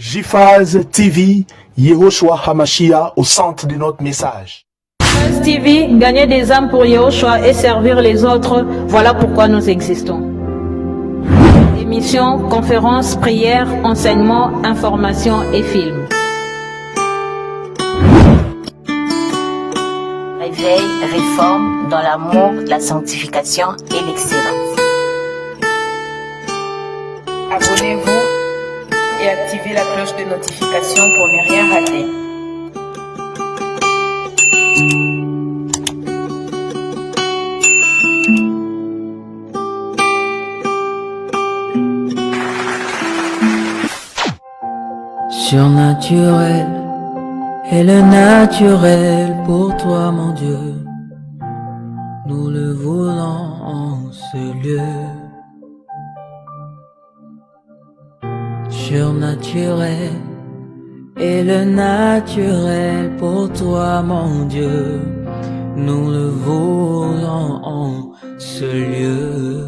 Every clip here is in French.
JFAZ TV, Yehoshua Hamashiach au centre de notre message. JFAZ TV, gagner des âmes pour Yehoshua et servir les autres, voilà pourquoi nous existons. Émissions, conférences, prières, enseignements, informations et films. Réveil, réforme dans l'amour, la sanctification et l'excellence. Abonnez-vous et activez la cloche de notification pour ne rien rater. Surnaturel est le naturel pour toi, mon Dieu. Nous le voulons en ce lieu. Surnaturel est le naturel pour toi, mon Dieu. Nous le voulons en ce lieu.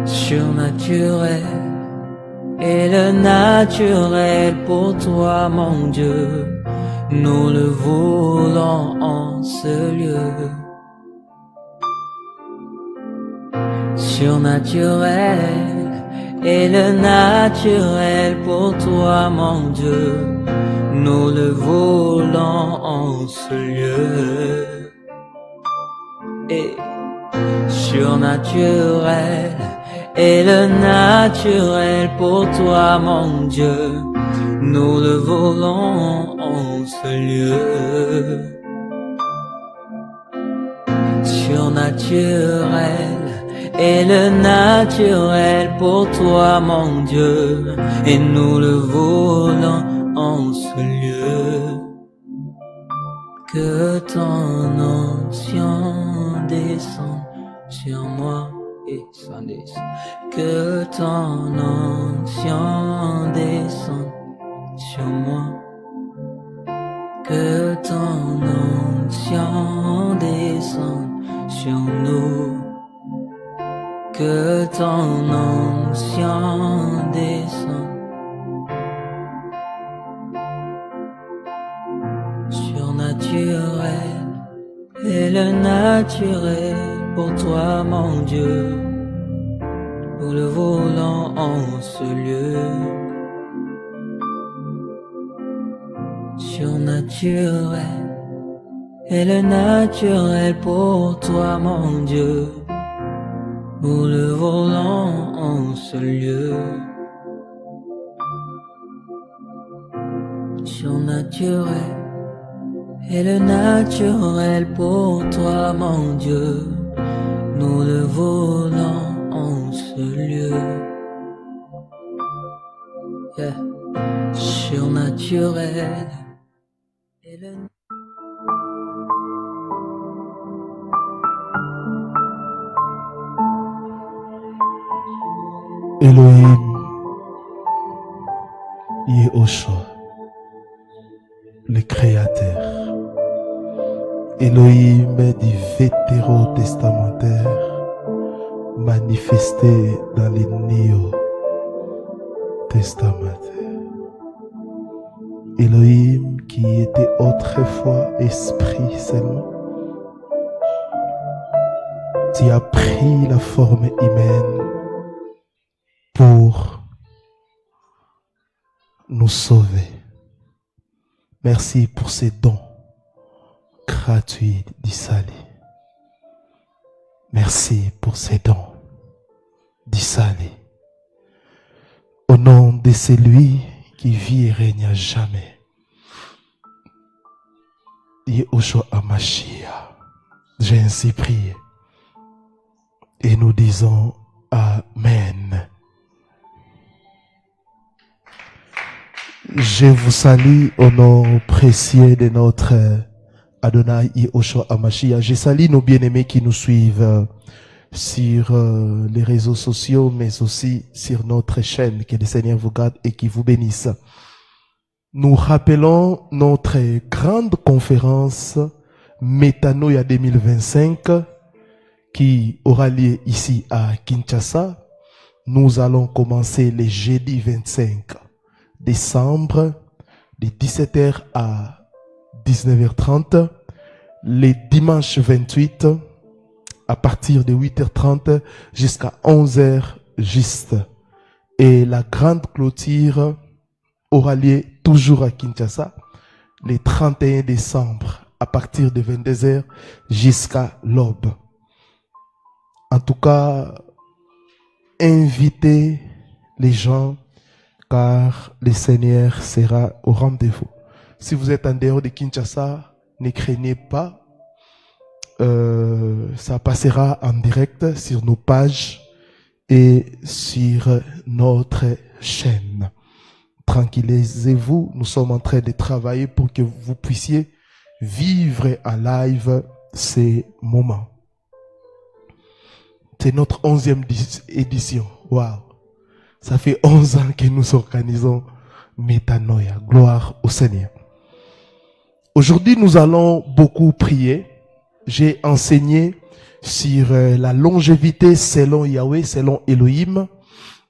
Surnaturel est le naturel pour toi, mon Dieu. Nous le voulons en ce lieu. Surnaturel est le naturel pour toi, mon Dieu. Nous le voulons en ce lieu. Et surnaturel est le naturel pour toi, mon Dieu. Nous le voulons en ce lieu. Surnaturel est le naturel pour toi, mon Dieu, et nous le voulons en ce lieu. Que ton onction descende sur moi et s'en descende. Que ton onction descende sur moi. Que ton onction descende sur nous. Que ton onction descende. Surnaturel est le naturel pour toi, mon Dieu. Nous le voulons en ce lieu. Surnaturel est le naturel pour toi, mon Dieu. Nous le voulons en ce lieu. Surnaturel est le naturel pour toi, mon Dieu. Nous le voulons en ce lieu. Yeah. Surnaturel est le Elohim, Yehoshua, le Créateur. Elohim du vétérotestamentaire, manifesté dans les néo-testamentaires. Elohim qui était autrefois esprit seulement, qui a pris la forme humaine pour nous sauver. Merci pour ces dons gratuits d'Isali. Merci pour ces dons d'Isali. Au nom de celui qui vit et règne à jamais, Yehoshua Hamashiach, j'ai ainsi prié et nous disons Amen. Je vous salue au nom précieux de notre Adonai Yehoshua Hamashiach. Je salue nos bien-aimés qui nous suivent sur les réseaux sociaux, mais aussi sur notre chaîne. Que le Seigneur vous garde et qu'il vous bénisse. Nous rappelons notre grande conférence Métanoïa 2025 qui aura lieu ici à Kinshasa nous allons commencer les jeudis 25 décembre de 17h à 19h30, les dimanches 28 à partir de 8h30 jusqu'à 11h juste. Et la grande clôture aura lieu toujours à Kinshasa, le 31 décembre à partir de 22h jusqu'à l'aube. En tout cas, invitez les gens car le Seigneur sera au rendez-vous. Si vous êtes en dehors de Kinshasa, ne craignez pas. Ça passera en direct sur nos pages et sur notre chaîne. Tranquillisez-vous, nous sommes en train de travailler pour que vous puissiez vivre en live ces moments. C'est notre 11e édition. Waouh! Ça fait 11 ans que nous organisons Metanoia. Gloire au Seigneur. Aujourd'hui, nous allons beaucoup prier. J'ai enseigné sur la longévité selon Yahweh, selon Elohim.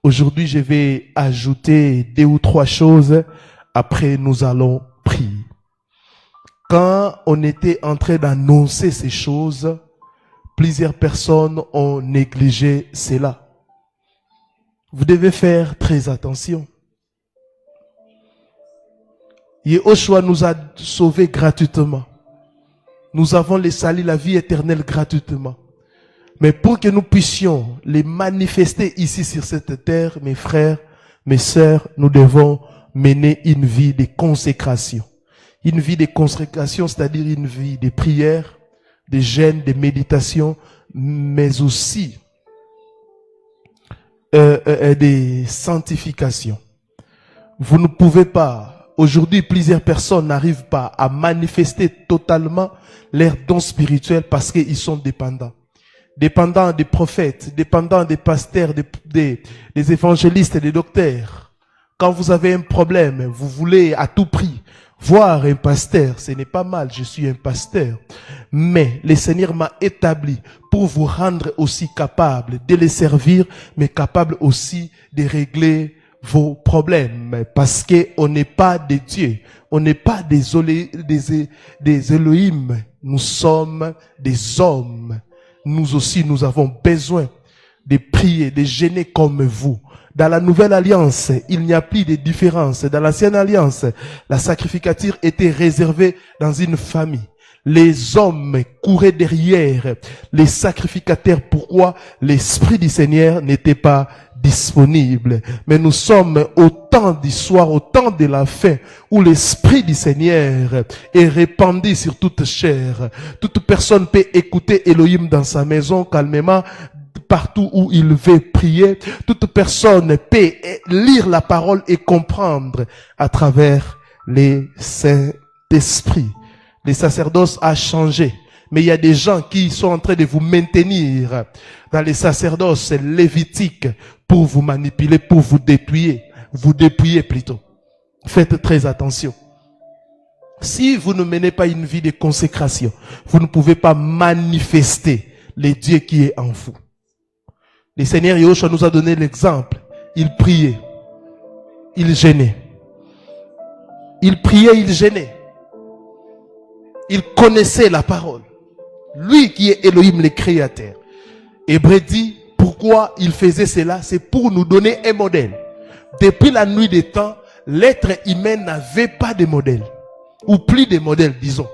Aujourd'hui, je vais ajouter 2 ou 3 choses. Après, nous allons prier. Quand on était en train d'annoncer ces choses, plusieurs personnes ont négligé cela. Vous devez faire très attention. Yehoshua nous a sauvés gratuitement. Nous avons les salis, la vie éternelle gratuitement. Mais pour que nous puissions les manifester ici sur cette terre, mes frères, mes sœurs, nous devons mener une vie de consécration. Une vie de consécration, c'est-à-dire une vie de prière, de jeûne, de méditation, mais aussi des sanctifications. Vous ne pouvez pas, aujourd'hui plusieurs personnes n'arrivent pas à manifester totalement leurs dons spirituels parce qu'ils sont dépendants. Dépendants des prophètes, dépendants des pasteurs, des évangélistes et des docteurs. Quand vous avez un problème, vous voulez à tout prix voir un pasteur, ce n'est pas mal, je suis un pasteur. Mais le Seigneur m'a établi pour vous rendre aussi capable de les servir, mais capable aussi de régler vos problèmes. Parce qu'on n'est pas des dieux, on n'est pas des Elohim, nous sommes des hommes. Nous aussi, nous avons besoin de prier, de jeûner comme vous. Dans la nouvelle alliance, il n'y a plus de différence. Dans l'ancienne alliance, la sacrificature était réservée dans une famille. Les hommes couraient derrière les sacrificateurs. Pourquoi? L'Esprit du Seigneur n'était pas disponible. Mais nous sommes au temps du soir, au temps de la fin, où l'Esprit du Seigneur est répandu sur toute chair. Toute personne peut écouter Elohim dans sa maison calmement, partout où il veut prier. Toute personne peut lire la parole et comprendre à travers les Saint-Esprit. Le sacerdoce a changé, mais il y a des gens qui sont en train de vous maintenir dans les sacerdoces lévitiques pour vous manipuler, pour vous dépouiller plutôt. Faites très attention. Si vous ne menez pas une vie de consécration, vous ne pouvez pas manifester le Dieu qui est en vous. Le Seigneur Yahushua nous a donné l'exemple. Il priait, il jeûnait. Il priait, il jeûnait. Il connaissait la parole. Lui qui est Elohim, le créateur. Hébreu dit, pourquoi il faisait cela? C'est pour nous donner un modèle. Depuis la nuit des temps, l'être humain n'avait pas de modèle. Ou plus de modèle, disons.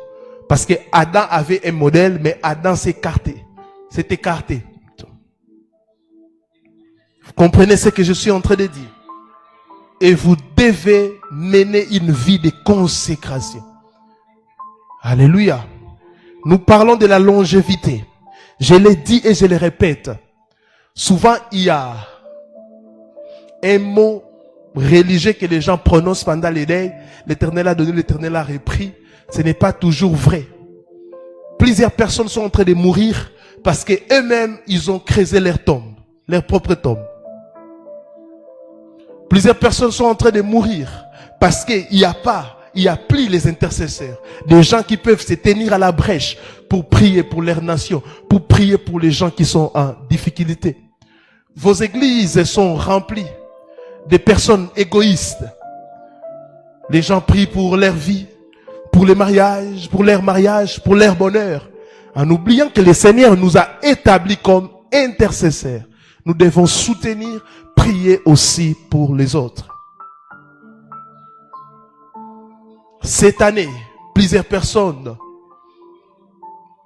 Parce que Adam avait un modèle, mais Adam s'est écarté. Vous comprenez ce que je suis en train de dire? Et vous devez mener une vie de consécration. Alléluia. Nous parlons de la longévité. Je l'ai dit et je le répète. Souvent, il y a un mot religieux que les gens prononcent pendant les deuils. L'Éternel a donné, l'Éternel a repris. Ce n'est pas toujours vrai. Plusieurs personnes sont en train de mourir parce que eux-mêmes, ils ont creusé leur tombe, leur propre tombe. Plusieurs personnes sont en train de mourir parce qu'il n'y a plus les intercesseurs. Des gens qui peuvent se tenir à la brèche pour prier pour leur nation, pour prier pour les gens qui sont en difficulté. Vos églises sont remplies de personnes égoïstes. Les gens prient pour leur vie, pour les mariages, pour leur mariage, pour leur bonheur, en oubliant que le Seigneur nous a établis comme intercesseurs. Nous devons soutenir, prier aussi pour les autres. Cette année, plusieurs personnes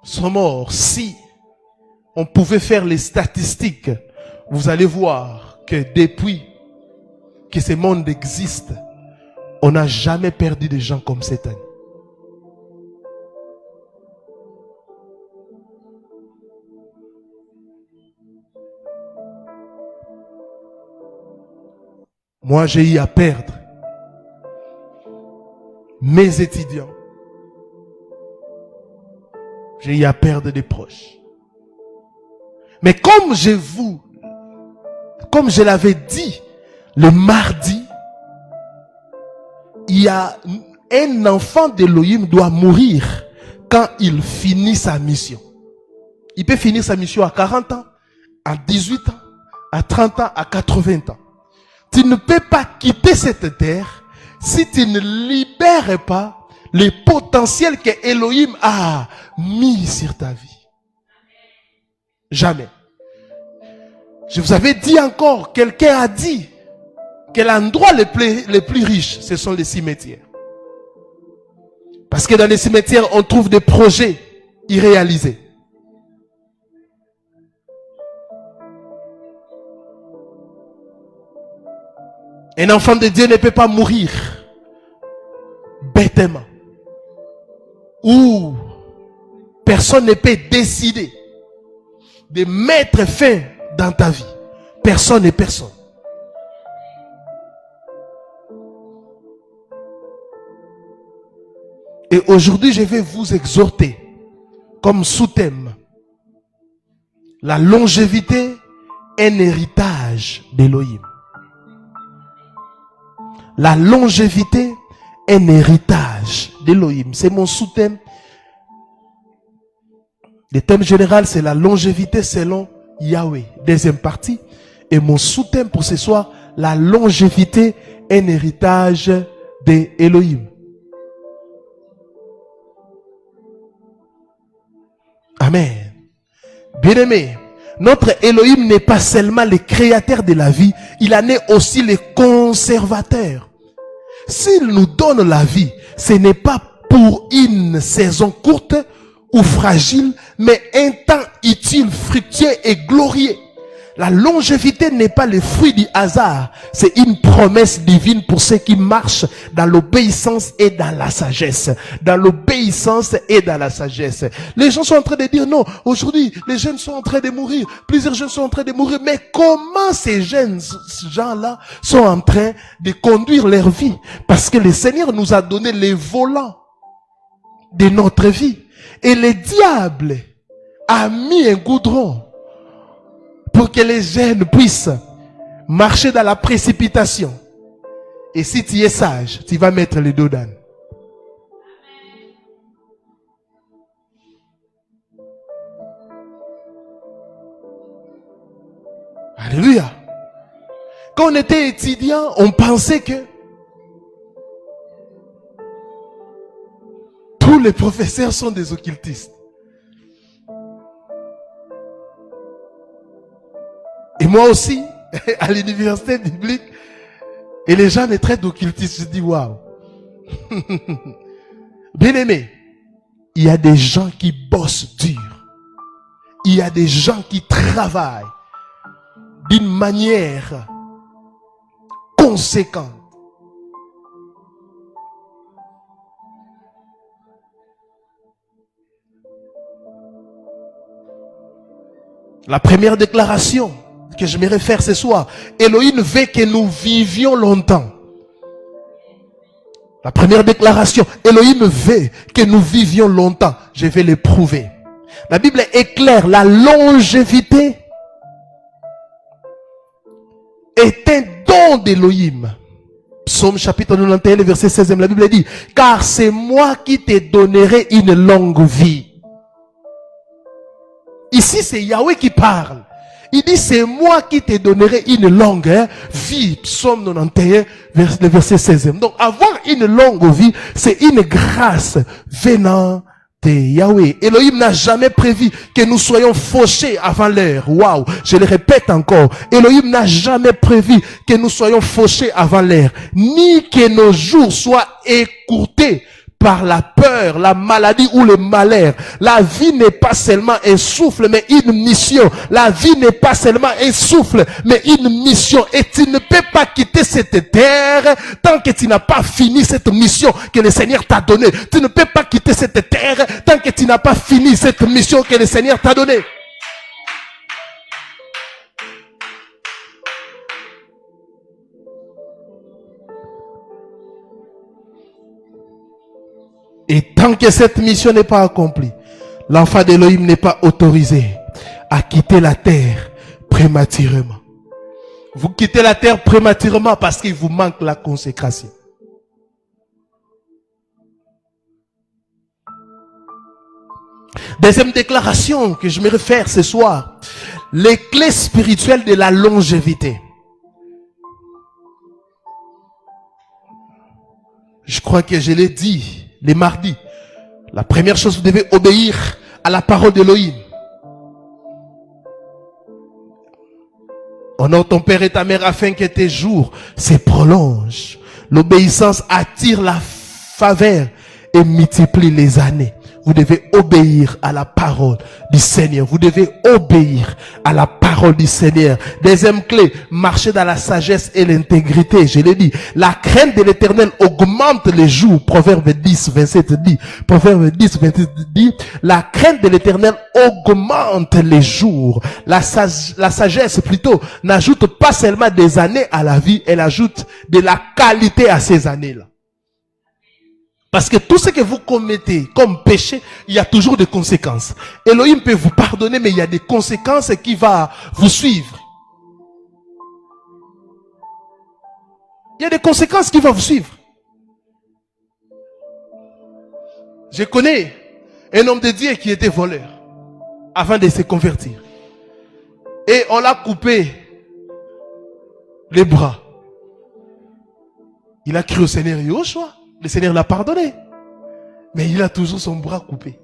sont mortes. Si on pouvait faire les statistiques, vous allez voir que depuis que ce monde existe, on n'a jamais perdu de gens comme cette année. Moi, j'ai eu à perdre mes étudiants. J'ai eu à perdre des proches. Mais comme je l'avais dit le mardi, il y a un enfant d'Élohim doit mourir quand il finit sa mission. Il peut finir sa mission à 40 ans, à 18 ans, à 30 ans, à 80 ans. Tu ne peux pas quitter cette terre si tu ne libères pas le potentiel que Elohim a mis sur ta vie. Jamais. Je vous avais dit encore, quelqu'un a dit que l'endroit le plus riche, ce sont les cimetières. Parce que dans les cimetières, on trouve des projets irréalisés. Un enfant de Dieu ne peut pas mourir bêtement. Ou personne ne peut décider de mettre fin dans ta vie. Personne et personne. Et aujourd'hui, je vais vous exhorter comme sous-thème: la longévité, un héritage d'Élohim. La longévité, un héritage d'Élohim. C'est mon sous-thème. Le thème général, c'est la longévité selon Yahweh. Deuxième partie. Et mon sous-thème pour ce soir, la longévité, un héritage d'Élohim. Amen. Bien-aimé, notre Elohim n'est pas seulement le créateur de la vie, il en est aussi le conservateur. S'il nous donne la vie, ce n'est pas pour une saison courte ou fragile, mais un temps utile, fructueux et glorieux. La longévité n'est pas le fruit du hasard, c'est une promesse divine pour ceux qui marchent dans l'obéissance et dans la sagesse. Dans l'obéissance et dans la sagesse. Les gens sont en train de dire non, aujourd'hui les jeunes sont en train de mourir, plusieurs jeunes sont en train de mourir, mais comment ces gens-là sont en train de conduire leur vie? Parce que le Seigneur nous a donné les volants de notre vie. Et le diable a mis un goudron pour que les jeunes puissent marcher dans la précipitation. Et si tu es sage, tu vas mettre le dos d'âne. Alléluia. Quand on était étudiant, on pensait que tous les professeurs sont des occultistes. Et moi aussi, à l'université biblique, et les gens me traitent d'occultiste. Je dis waouh. Bien aimé, il y a des gens qui bossent dur. Il y a des gens qui travaillent d'une manière conséquente. La première déclaration que je me réfère ce soir, Elohim veut que nous vivions longtemps. La première déclaration, Elohim veut que nous vivions longtemps. Je vais le prouver. La Bible est claire, la longévité est un don d'Elohim. Psaume chapitre 91, verset 16, la Bible dit, car c'est moi qui te donnerai une longue vie. Ici, c'est Yahweh qui parle. Il dit, c'est moi qui te donnerai une longue vie. Psaume 91, le verset 16. Donc, avoir une longue vie, c'est une grâce venant de Yahweh. Elohim n'a jamais prévu que nous soyons fauchés avant l'heure. Waouh, je le répète encore. Elohim n'a jamais prévu que nous soyons fauchés avant l'heure, ni que nos jours soient écourtés par la peur, la maladie ou le malheur. La vie n'est pas seulement un souffle, mais une mission. La vie n'est pas seulement un souffle, mais une mission. Et tu ne peux pas quitter cette terre tant que tu n'as pas fini cette mission que le Seigneur t'a donnée. Tu ne peux pas quitter cette terre tant que tu n'as pas fini cette mission que le Seigneur t'a donnée. Et tant que cette mission n'est pas accomplie, l'enfant d'Elohim n'est pas autorisé à quitter la terre prématurément. Vous quittez la terre prématurément parce qu'il vous manque la consécration. Deuxième déclaration que je me réfère ce soir. Les clés spirituelles de la longévité. Je crois que je l'ai dit les mardis. La première chose, vous devez obéir à la parole d'Elohim. Honore ton père et ta mère afin que tes jours se prolongent. L'obéissance attire la faveur et multiplie les années. Vous devez obéir à la parole du Seigneur. Vous devez obéir à la parole du Seigneur. Deuxième clé, marcher dans la sagesse et l'intégrité. Je l'ai dit, la crainte de l'Éternel augmente les jours. Proverbe 10, 27 dit. Proverbe 10, 27 dit, la crainte de l'Éternel augmente les jours. La sagesse plutôt n'ajoute pas seulement des années à la vie, elle ajoute de la qualité à ces années-là. Parce que tout ce que vous commettez comme péché, il y a toujours des conséquences. Elohim peut vous pardonner, mais il y a des conséquences qui vont vous suivre. Il y a des conséquences qui vont vous suivre. Je connais un homme de Dieu qui était voleur avant de se convertir. Et on l'a coupé les bras. Il a cru au Seigneur Yahushua. Le Seigneur l'a pardonné. Mais il a toujours son bras coupé.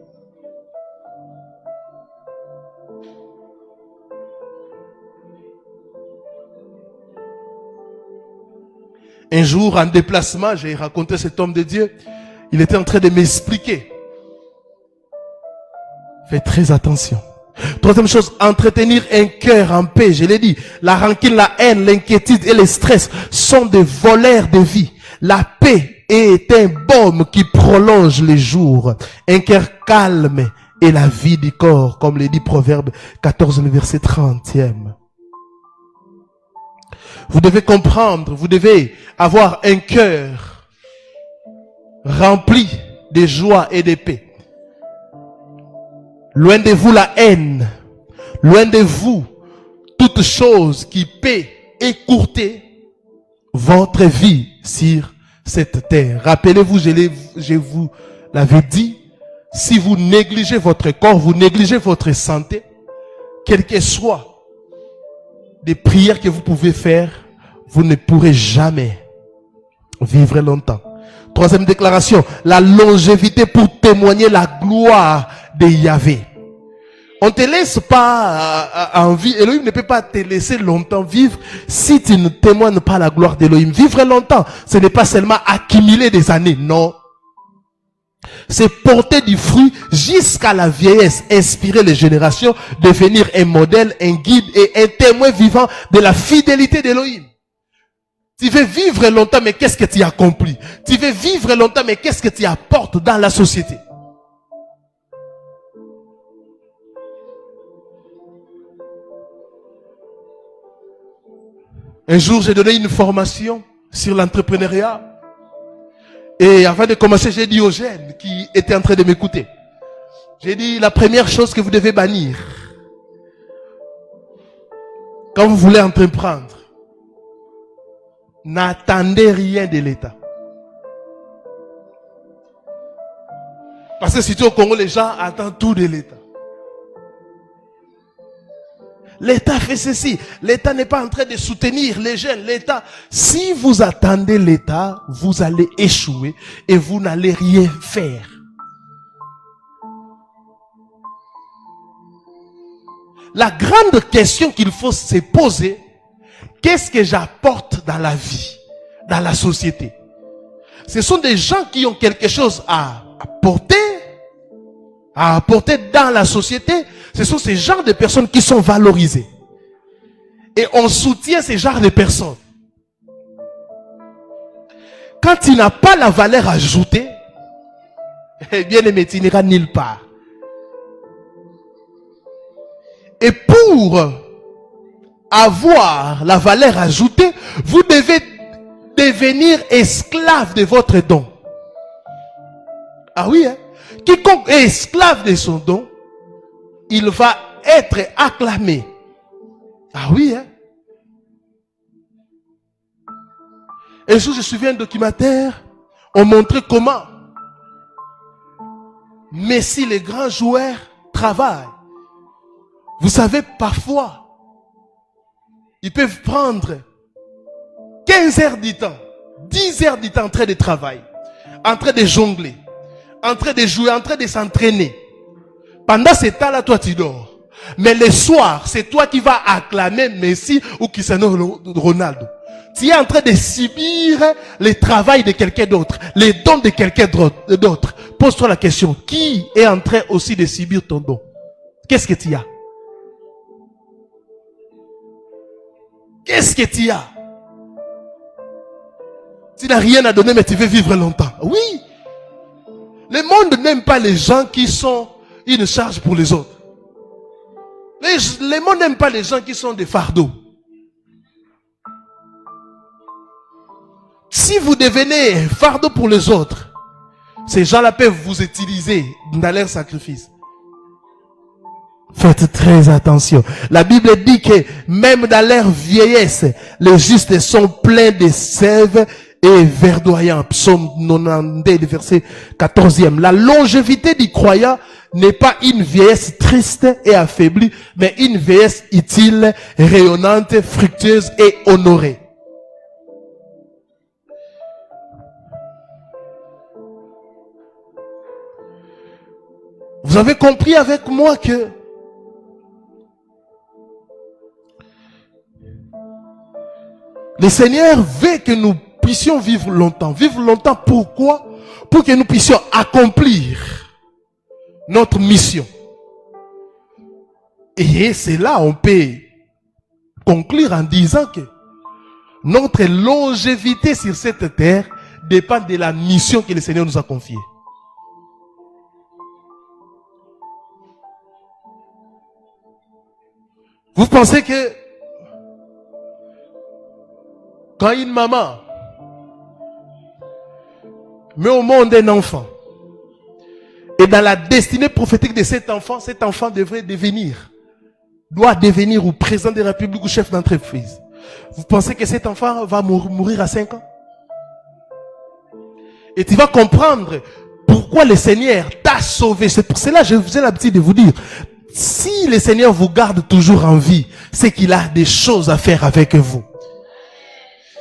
Un jour, en déplacement, j'ai raconté cet homme de Dieu. Il était en train de m'expliquer. Faites très attention. Troisième chose, entretenir un cœur en paix. Je l'ai dit, la rancune, la haine, l'inquiétude et le stress sont des voleurs de vie. La paix est un baume qui prolonge les jours. Un cœur calme est la vie du corps, comme le dit Proverbe 14, le verset 30e. Vous devez comprendre, vous devez avoir un cœur rempli de joie et de paix. Loin de vous la haine, loin de vous toute chose qui peut écourter votre vie sur cette terre. Rappelez-vous, je vous l'avais dit, si vous négligez votre corps, vous négligez votre santé, quelles que soient les prières que vous pouvez faire, vous ne pourrez jamais vivre longtemps. Troisième déclaration, la longévité pour témoigner la gloire de Yahvé. On ne te laisse pas en vie. Elohim ne peut pas te laisser longtemps vivre si tu ne témoignes pas la gloire d'Elohim. Vivre longtemps, ce n'est pas seulement accumuler des années, non. C'est porter du fruit jusqu'à la vieillesse, inspirer les générations, devenir un modèle, un guide et un témoin vivant de la fidélité d'Elohim. Tu veux vivre longtemps, mais qu'est-ce que tu as accompli? Tu veux vivre longtemps, mais qu'est-ce que tu apportes dans la société? Un jour, j'ai donné une formation sur l'entrepreneuriat. Et avant de commencer, j'ai dit aux jeunes qui étaient en train de m'écouter. J'ai dit, la première chose que vous devez bannir, quand vous voulez entreprendre, n'attendez rien de l'État. Parce que si tu es au Congo, les gens attendent tout de l'État. l'État fait ceci, l'État n'est pas en train de soutenir les jeunes, l'État. Si vous attendez l'État, vous allez échouer et vous n'allez rien faire. La grande question qu'il faut se poser, qu'est-ce que j'apporte dans la vie, dans la société? Ce sont des gens qui ont quelque chose à apporter dans la société. Ce sont ces genres de personnes qui sont valorisées. Et on soutient ces genres de personnes. Quand il n'a pas la valeur ajoutée, eh bien, il n'ira nulle part. Et pour avoir la valeur ajoutée, vous devez devenir esclave de votre don. Ah oui, hein? Quiconque est esclave de son don, il va être acclamé. Ah oui, hein? Un jour, je suivais un documentaire, on montrait comment Messi, les grands joueurs, travaillent. Vous savez, parfois, ils peuvent prendre 15 heures du temps, 10 heures du temps en train de travailler, en train de jongler, en train de jouer, en train de s'entraîner. Pendant ce temps-là, toi, tu dors. Mais le soir, c'est toi qui vas acclamer Messi ou Cristiano Ronaldo. Tu es en train de subir le travail de quelqu'un d'autre, les dons de quelqu'un d'autre. Pose-toi la question, qui est en train aussi de subir ton don? Qu'est-ce que tu as? Qu'est-ce que tu as? Tu n'as rien à donner, mais tu veux vivre longtemps. Oui. Le monde n'aime pas les gens qui sont une charge pour les autres. Le monde n'aime pas les gens qui sont des fardeaux. Si vous devenez fardeau pour les autres, ces gens-là peuvent vous utiliser dans leur sacrifice. Faites très attention. La Bible dit que même dans leur vieillesse, les justes sont pleins de sève et verdoyants. Psaume 92, verset 14e. La longévité du croyant n'est pas une vieillesse triste et affaiblie, mais une vieillesse utile, rayonnante, fructueuse et honorée. Vous avez compris avec moi que le Seigneur veut que nous puissions vivre longtemps. Vivre longtemps, pourquoi? Pour que nous puissions accomplir notre mission. Et c'est là on peut conclure en disant que notre longévité sur cette terre dépend de la mission que le Seigneur nous a confiée. Vous pensez que quand une maman met au monde un enfant, et dans la destinée prophétique de cet enfant doit devenir ou président de la République ou chef d'entreprise, vous pensez que cet enfant va mourir à 5 ans? Et tu vas comprendre pourquoi le Seigneur t'a sauvé. C'est pour cela que je vous ai l'habitude de vous dire, si le Seigneur vous garde toujours en vie, c'est qu'il a des choses à faire avec vous.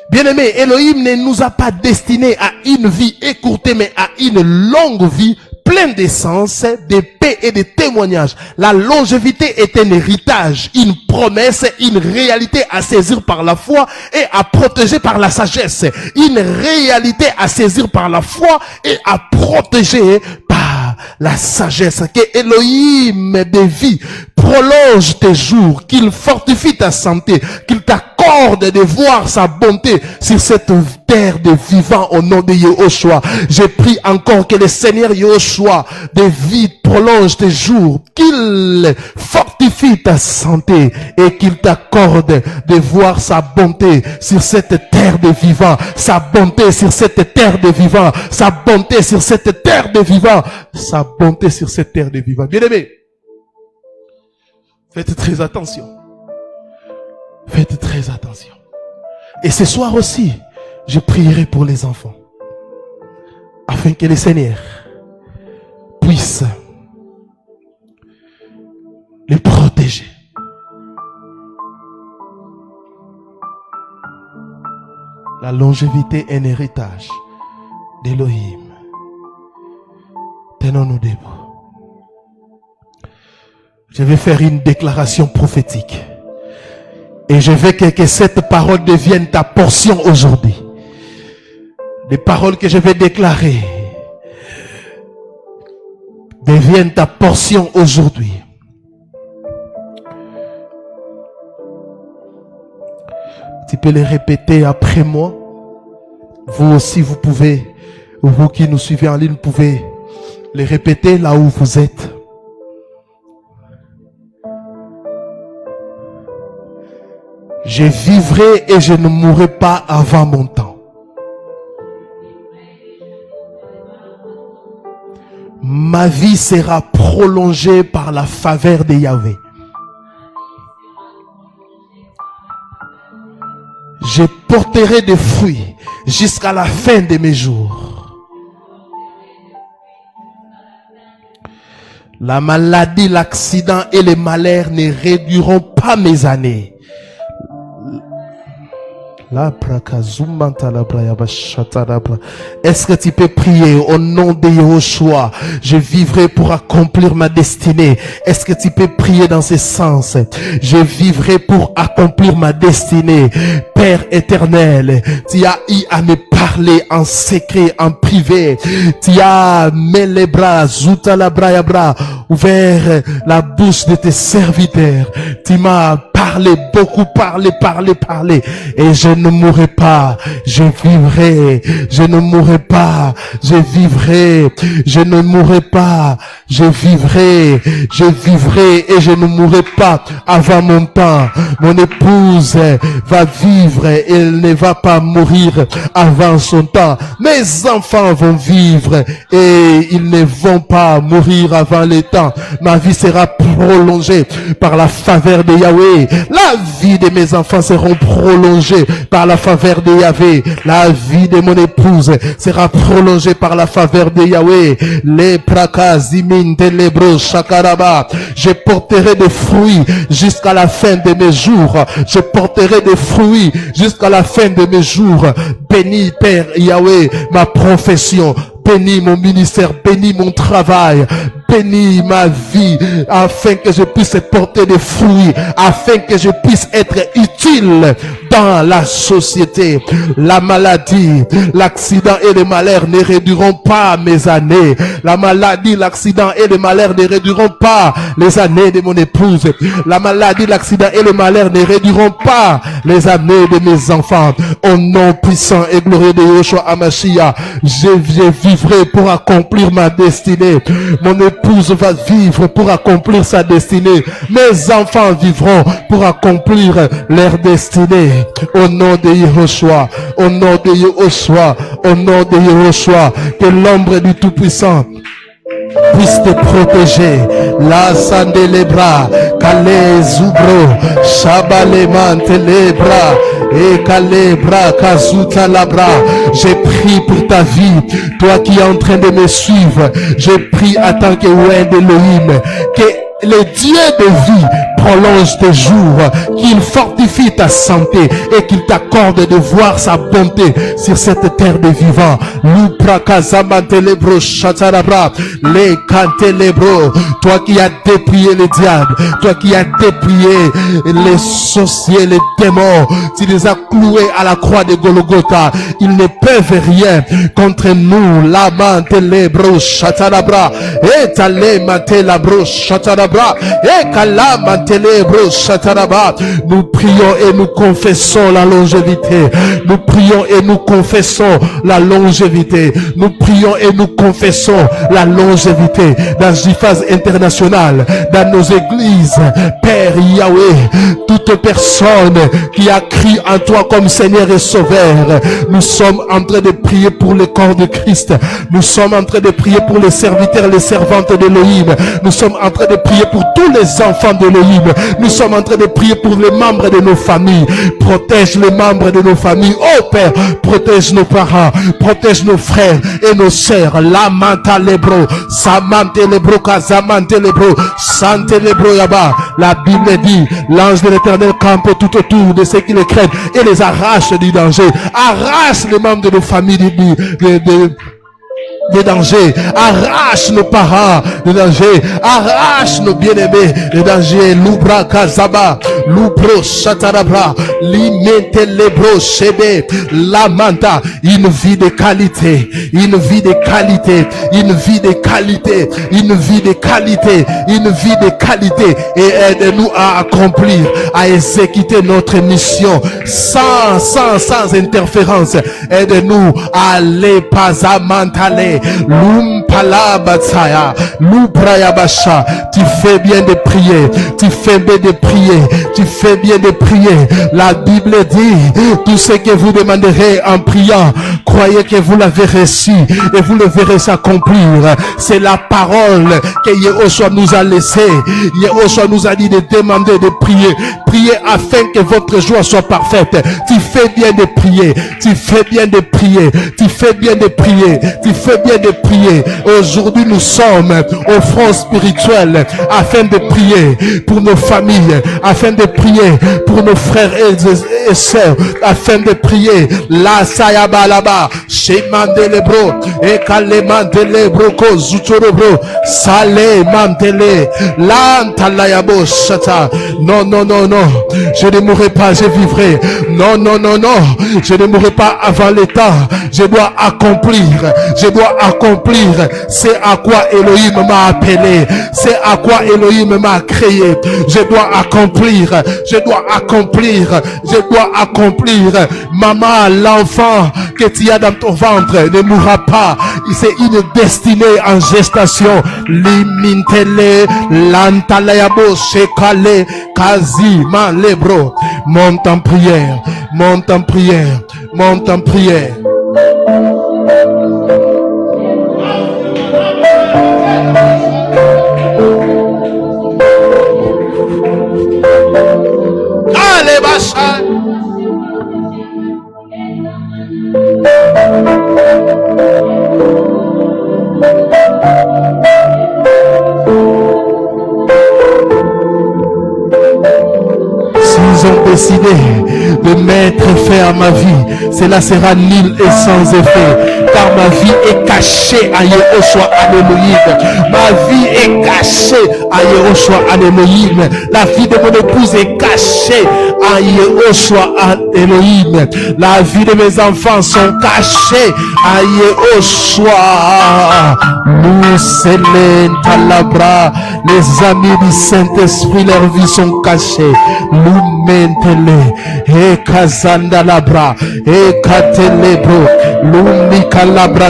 Bien-aimé, Elohim ne nous a pas destinés à une vie écourtée, mais à une longue vie, pleine d'essence, de paix et de témoignages. La longévité est un héritage, une promesse, une réalité à saisir par la foi et à protéger par la sagesse. Une réalité à saisir par la foi et à protéger par la sagesse. Que Elohim de vie prolonge tes jours, qu'il fortifie ta santé, qu'il t'accorde de voir sa bonté sur cette terre de vivants au nom de Yehoshua. Je prie encore que le Seigneur Yehoshua de vie prolonge tes jours, qu'il fortifie ta santé et qu'il t'accorde de voir sa bonté sur cette terre de vivants, sa bonté sur cette terre de vivants, sa bonté sur cette terre de vivants, sa bonté sur cette terre de vivants. Bien-aimés, faites très attention. Faites très attention. Et ce soir aussi, je prierai pour les enfants, afin que le Seigneur puisse les protéger La longévité est un héritage d'Élohim. Tenons-nous debout. Je vais faire une déclaration prophétique. Et je veux que cette parole devienne ta portion aujourd'hui. Les paroles que je vais déclarer deviennent ta portion aujourd'hui. Tu peux les répéter après moi. Vous aussi, vous pouvez, vous qui nous suivez en ligne, pouvez les répéter là où vous êtes. Je vivrai et je ne mourrai pas avant mon temps. Ma vie sera prolongée par la faveur de Yahweh. Je porterai des fruits jusqu'à la fin de mes jours. La maladie, l'accident et les malheurs ne réduiront pas mes années. Est-ce que tu peux prier au nom de Yahushua? Je vivrai pour accomplir ma destinée. Est-ce que tu peux prier dans ce sens? Je vivrai pour accomplir ma destinée. Père éternel, tu as eu à me parler en secret, en privé. Tu as mis les bras, ouvert la bouche de tes serviteurs. Tu m'as parlé, beaucoup parlé. Et je ne mourrai pas, je vivrai. Je ne mourrai pas, je vivrai. Je ne mourrai pas, je vivrai. Je vivrai et je ne mourrai pas avant mon temps. Mon épouse va vivre et elle ne va pas mourir avant son temps. Mes enfants vont vivre et ils ne vont pas mourir avant le temps. Ma vie sera prolongée par la faveur de Yahweh. La vie de mes enfants seront prolongées par la faveur de Yahweh. La vie de mon épouse sera prolongée par la faveur de Yahweh. Les prakazimin telebro shakaraba. Je porterai des fruits jusqu'à la fin de mes jours. Je porterai des fruits jusqu'à la fin de mes jours. Bénis Père Yahweh ma profession. Bénis mon ministère, bénis mon travail, bénis ma vie, afin que je puisse porter des fruits, afin que je puisse être utile dans la société. La maladie, l'accident et le malheur ne réduiront pas mes années. La maladie, l'accident et le malheur ne réduiront pas les années de mon épouse. La maladie, l'accident et le malheur ne réduiront pas les années de mes enfants. Au nom puissant et glorieux de Yahushua HaMashiach, je vivrai pour accomplir ma destinée. Mon épouse va vivre pour accomplir sa destinée. Mes enfants vivront pour accomplir leur destinée. Au nom de Yahushua, au nom de Yahushua, au nom de Yahushua, que l'ombre du Tout-Puissant puisse te protéger. La sande les bras, calé zubro, chabaleman les bras, et calé bras, kazuta la bras. J'ai prié pour ta vie, toi qui es en train de me suivre. J'ai prié en tant que Wend Elohim, que le Dieu de vie prolonge tes jours, qu'il fortifie ta santé et qu'il t'accorde de voir sa bonté sur cette terre de vivants. Toi qui as déplié les diables, toi qui as déplié les sorciers, les démons, tu les as cloués à la croix de Golgotha. Ils ne peuvent rien contre nous. Nous prions et nous confessons la longévité. Nous prions et nous confessons la longévité. Nous prions et nous confessons la longévité dans Jiphaz International, dans nos églises. Père Yahweh, toute personne qui a crié en toi comme Seigneur et Sauveur, nous sommes en train de prier pour le corps de Christ. Nous sommes en train de prier pour les serviteurs et les servantes d'Elohim. Nous sommes en train de prier pour tous les enfants d'Elohim. Elohim. Nous sommes en train de prier pour les membres de nos familles. Protège les membres de nos familles. Oh Père, protège nos parents, protège nos frères et nos sœurs. Lamanta lebro, samante lebro, kazamante lebro, sante lebro yaba. La Bible dit, l'ange de l'Éternel campe tout autour de ceux qui les craignent et les arrache du danger. Arrache les membres de nos familles des dangers, arrache nos parents des dangers, arrache nos bien-aimés des dangers. Loubra kazaba, loubro chatarabra, limete lebro chebe, lamanta. Une vie de qualité, une vie de qualité, une vie de qualité, une vie de qualité, une vie de qualité, et aide-nous à accomplir, à exécuter notre mission sans interférence. Aide-nous à aller pas à mentale. Lumpalabatsaya, Luprayabasha. Tu fais bien de prier, tu fais bien de prier, tu fais bien de prier. La Bible dit, tout ce que vous demanderez en priant, croyez que vous l'avez reçu et vous le verrez s'accomplir. C'est la parole que Yehoshua nous a laissée. Yehoshua nous a dit de demander de prier. Priez afin que votre joie soit parfaite. Tu fais bien de prier, tu fais bien de prier, tu fais bien de prier, tu fais bien de prier. Aujourd'hui, nous sommes au front spirituel afin de prier pour nos familles, afin de prier pour nos frères et sœurs, afin de prier la sayabalaba, shemandelebro, et kalemandelebro, ko zutorobro, sale mantele, lantalayabo shata. Non, non, non, non, je ne mourrai pas, je vivrai. Non, non, non, non, je ne mourrai pas avant le temps. Je dois accomplir, je dois accomplir. C'est à quoi Elohim m'a appelé, c'est à quoi Elohim m'a créé. Je dois accomplir, je dois accomplir, je dois accomplir. Maman, l'enfant que tu as dans ton ventre ne mourra pas. C'est une destinée en gestation. Limintele, lantalayabo, shekale, kazi, malebro. Monte en prière, monte en prière, monte en prière. Allez, Bachar. S'ils ont décidé de mettre fin à ma vie, cela sera nul et sans effet, car ma vie est cachée à Yehoshua Elohim. Ma vie est cachée à Yehoshua Elohim. La vie de mon épouse est cachée à Yehoshua Elohim. La vie de mes enfants sont cachés à Yehoshua. Nous, Selen Talabra, les amis du Saint-Esprit, leurs vies sont cachées. Nous mentele, et Kazanda Labra, et Katelebro, Lumika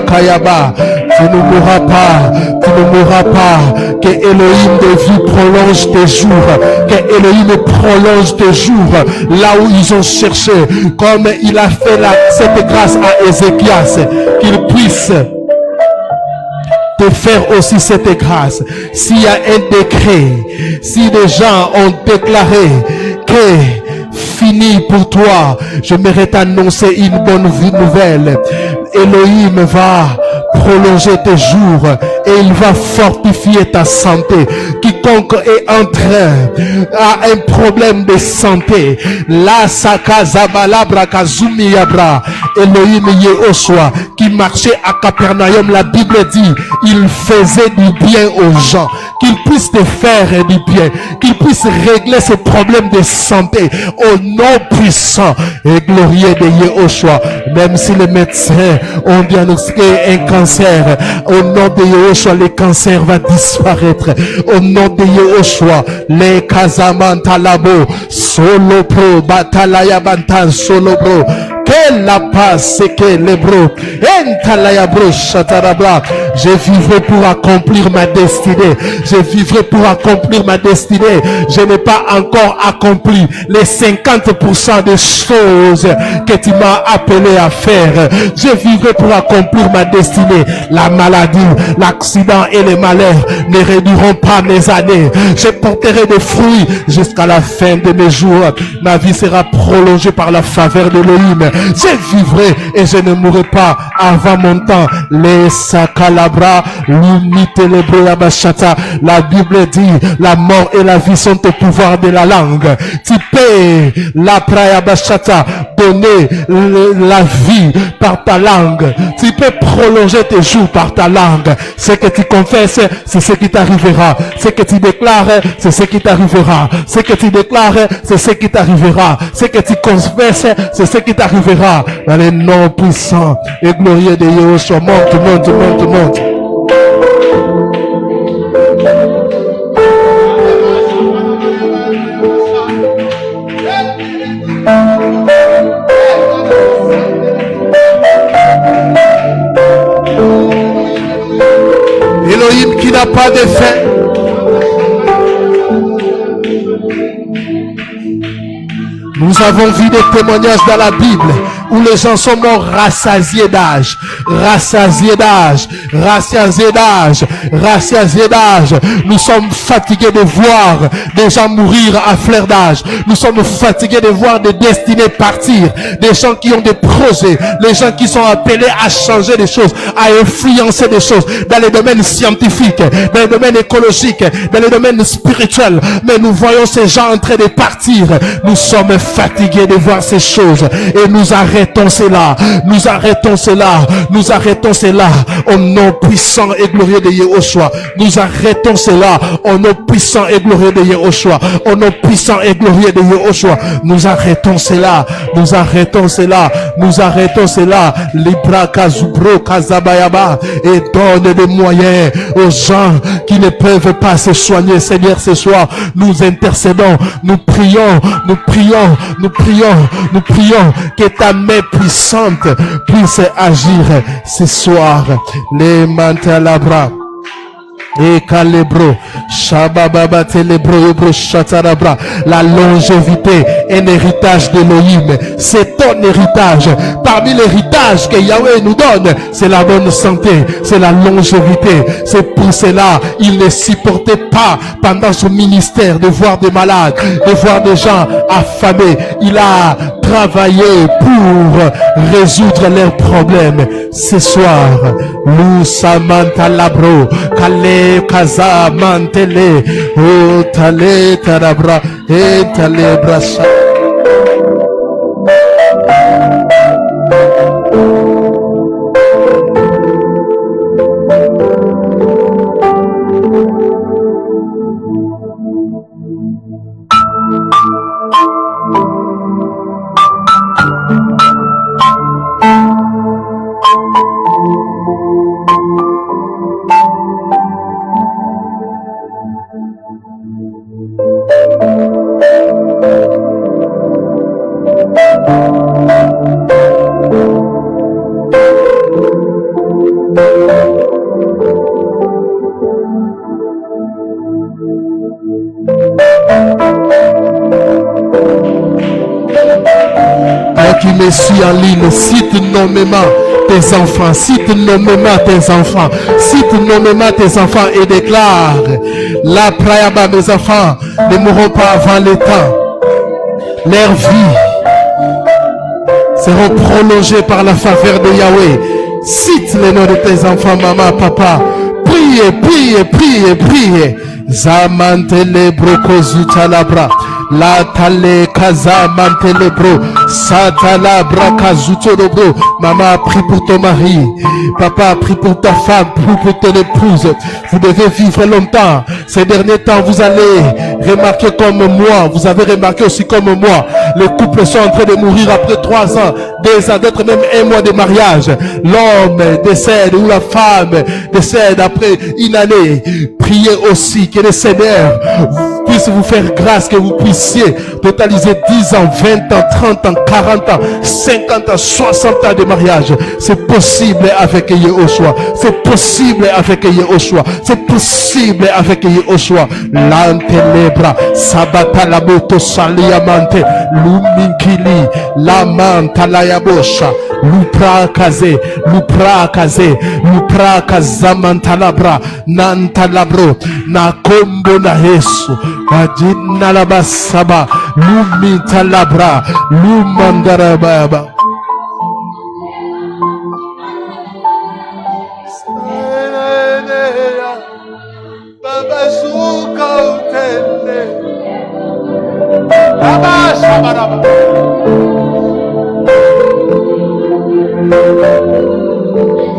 Kayaba. Tu ne mourras pas, tu ne mourras pas. Que Elohim de vie prolonge tes jours, que Elohim prolonge tes jours là où ils ont cherché, comme il a fait cette grâce à Ézéchias, qu'il puisse te faire aussi cette grâce. S'il y a un décret, si des gens ont déclaré que fini pour toi, j'aimerais t'annoncer une bonne nouvelle. Elohim va prolonger tes jours et il va fortifier ta santé. Quiconque est en train a un problème de santé, la sakazabalabra kazumi yabra, Elohim Yehoshua qui marchait à Capernaum, la Bible dit il faisait du bien aux gens, qu'il puisse te faire du bien, qu'il puisse régler ces problèmes de santé au nom puissant et glorieux de Yehoshua. Même si les médecins ont diagnostiqué un cancer, au nom de Yehoshua, le cancer va disparaître. Au nom de Yehoshua, les kazamantalabo, solo pro, batalaya bantan, solo pro, que la passe, c'est que les bros. Je vivrai pour accomplir ma destinée. Je vivrai pour accomplir ma destinée. Je n'ai pas encore accompli les 50% des choses que tu m'as appelé à faire. Je vivrai pour accomplir ma destinée. La maladie, l'accident et les malheurs ne réduiront pas mes années. Je porterai des fruits jusqu'à la fin de mes jours. Ma vie sera prolongée par la faveur de l'Élohim. Je vivrai et je ne mourrai pas avant mon temps. Les sakalabra, l'unité la Bible dit, la mort et la vie sont au pouvoir de la langue. Tu peux, la prayabashata, donner la vie par ta langue. Tu peux prolonger tes jours par ta langue. Ce que tu confesses, c'est ce qui t'arrivera. Ce que tu déclares, c'est ce qui t'arrivera. Ce que tu déclares, c'est ce qui t'arrivera. Ce que tu confesses, c'est ce qui t'arrivera. Dans les noms puissants et glorieux de Yahushua, monte. Elohim qui n'a pas de fin. Nous avons vu des témoignages dans la Bible où les gens sont morts rassasiés d'âge, rassasiés d'âge. Nous sommes fatigués de voir des gens mourir à fleur d'âge. Nous sommes fatigués de voir des destinées partir, des gens qui ont des projets, les gens qui sont appelés à changer des choses, à influencer des choses dans les domaines scientifiques, dans les domaines écologiques, dans les domaines spirituels. Mais nous voyons ces gens en train de partir. Nous sommes fatigués de voir ces choses et nous arrêtons cela, au nom puissant et glorieux de Yahushua. Nous arrêtons cela au nom puissant et glorieux de Yahushua. Au nom puissant et glorieux de Yahushua. Nous arrêtons cela. Libra Kazubro Kazabayaba, et donne des moyens aux gens qui ne peuvent pas se soigner. Seigneur, ce soir, nous intercédons, nous prions que ta main puissante puisse agir ce soir. Les mantalabra et calebro shabababa telebro ebro chatarabra. La longévité est un héritage d'Elohim. C'est ton héritage. Parmi l'héritage que Yahweh nous donne, c'est la bonne santé, c'est la longévité. C'est pour cela il ne supportait pas pendant son ministère de voir des malades, de voir des gens affamés. Il a travaillé pour résoudre leurs problèmes. Ce soir, nous samanta labro kale kaza mantele o tale tarabra et tale brasa. Qui me suit en ligne, cite nommément tes enfants, cite nommément tes enfants, cite nommément tes enfants et déclare: la prayaba, mes enfants ne mourront pas avant le temps. Leurs vies seront prolongées par la faveur de Yahweh. Cite les noms de tes enfants, maman, papa. Priez. Zamantele broko zutalabra. La tale kaza mantelebro. Satalabra kazutolobro. Maman, prie pour ton mari. Papa, prie pour ta femme, prie pour ton épouse. Vous devez vivre longtemps. Ces derniers temps, vous allez remarquer comme moi. Vous avez remarqué aussi comme moi. Les couples sont en train de mourir après 3 ans, 2 ans, d'être même 1 mois de mariage. L'homme décède ou la femme décède après 1 année. Priez aussi que le Seigneur puisse vous faire grâce, que vous puissiez totaliser 10 ans, 20 ans, 30 ans, 40 ans, 50 ans, 60 ans de mariage. C'est possible avec Yehoshua. C'est possible avec Yehoshua. C'est possible avec Yehoshua. L'antelebra, sabata la moto saliamante, luminkili, la manta la yabosha, lupra kaze, lupra kazamantalabra, nantalabro, na kombo na Yesu, ajina la basaba, lumitalabra, lumandarababa.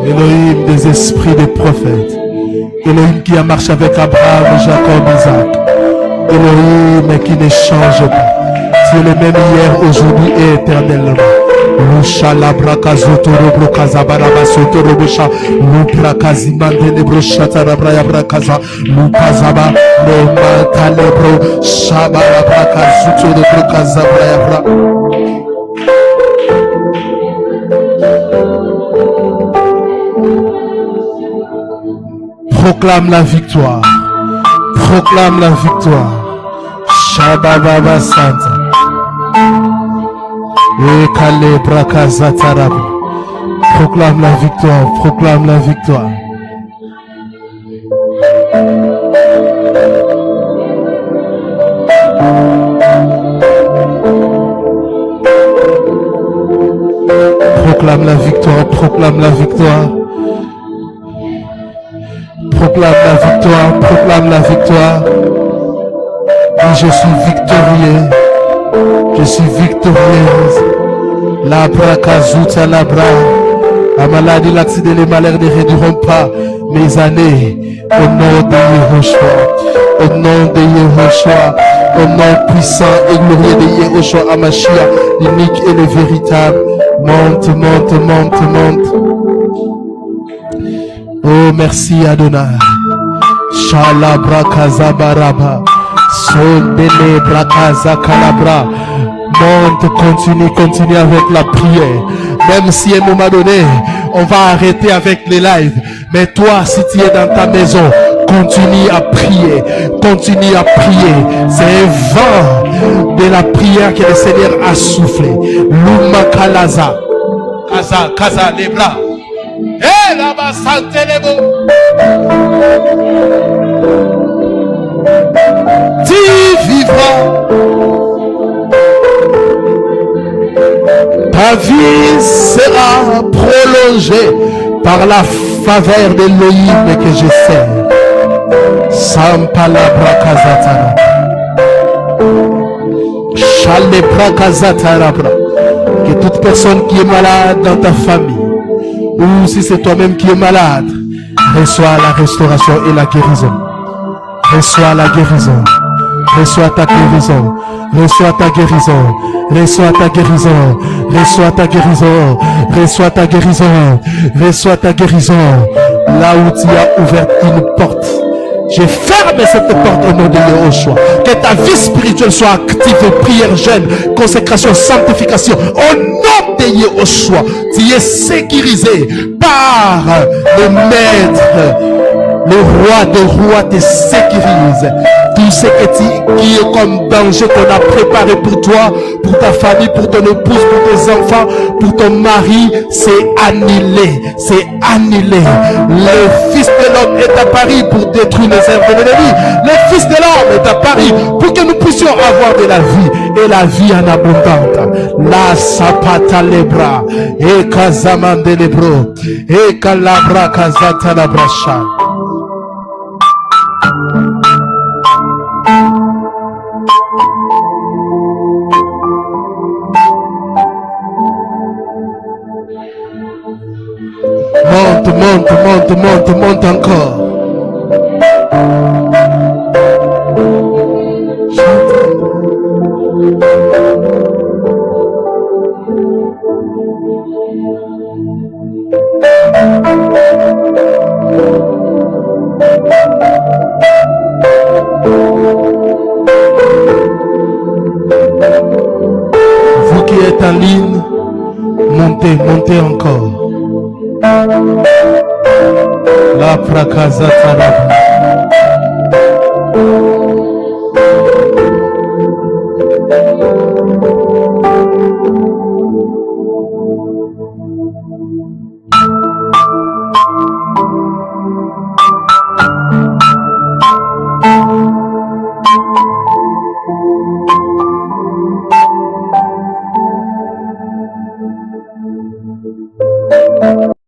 Elohim des esprits des prophètes, Elohim qui a marché avec Abraham, Jacob, Isaac, Elohim qui ne change pas, tu es le même hier, aujourd'hui et éternellement. Lusha la brakazoto robro kazabaraba soto robosha lupra kazimande lebro shatara braya brakaza lupazaba le mata lebro shabara brakazoto robro kazabraya bra. Proclame la victoire. Proclame la victoire. Shababa Santa. Ekale brakazatarab. Proclame la victoire. Proclame la victoire. Proclame la victoire. Proclame la victoire. Proclame la victoire, proclame la victoire. Et je suis victorieux. Je suis victorieuse. La brakazuta la bra. La maladie, l'accident, les malheurs ne réduiront pas mes années. Au nom de Yehoshua. Au nom de Yehoshua. Au nom puissant et glorieux de Yehoshua Amashia, l'unique et le véritable. Monte, monte, monte, monte. Oh, merci Adonai. Shala brakaza baraba. Sondele brakaza kalabra. Monte, continue avec la prière. Même si à un moment donné, on va arrêter avec les lives. Mais toi, si tu es dans ta maison, continue à prier. Continue à prier. C'est un vent de la prière que le Seigneur a soufflé. Luma kalaza. Kaza, les bras. Eh, là-bas, sentez-les-vous. Tu vivras. Ta vie sera prolongée par la faveur de l'Élohim que je sers. Sampalabra kazatara. Chalebra kazatara. Que toute personne qui est malade dans ta famille, ou si c'est toi-même qui es malade, reçois la restauration et la guérison. Reçois la guérison. Reçois ta guérison. Reçois ta guérison. Reçois ta guérison. Reçois ta guérison. Reçois ta guérison. Reçois ta guérison. Là où tu as ouvert une porte, je ferme cette porte au nom de Yehoshua. Que ta vie spirituelle soit active, prière, jeûne, consécration, sanctification. Au nom de Yehoshua, tu es sécurisé par le maître. Le roi des rois te sécurise. Tout ce qui est comme danger qu'on a préparé pour toi, pour ta famille, pour ton épouse, pour tes enfants, pour ton mari, c'est annulé. C'est annulé. Le Fils de l'homme est à Paris pour détruire les œuvres de l'ennemi. Le Fils de l'homme est à Paris pour que nous puissions avoir de la vie et la vie en abondante. La sapata lebra et kazamande lebro et kalabra kazata labrasha. Monte encore. êtes en ligne, montez, montez encore. La prakaza taraba.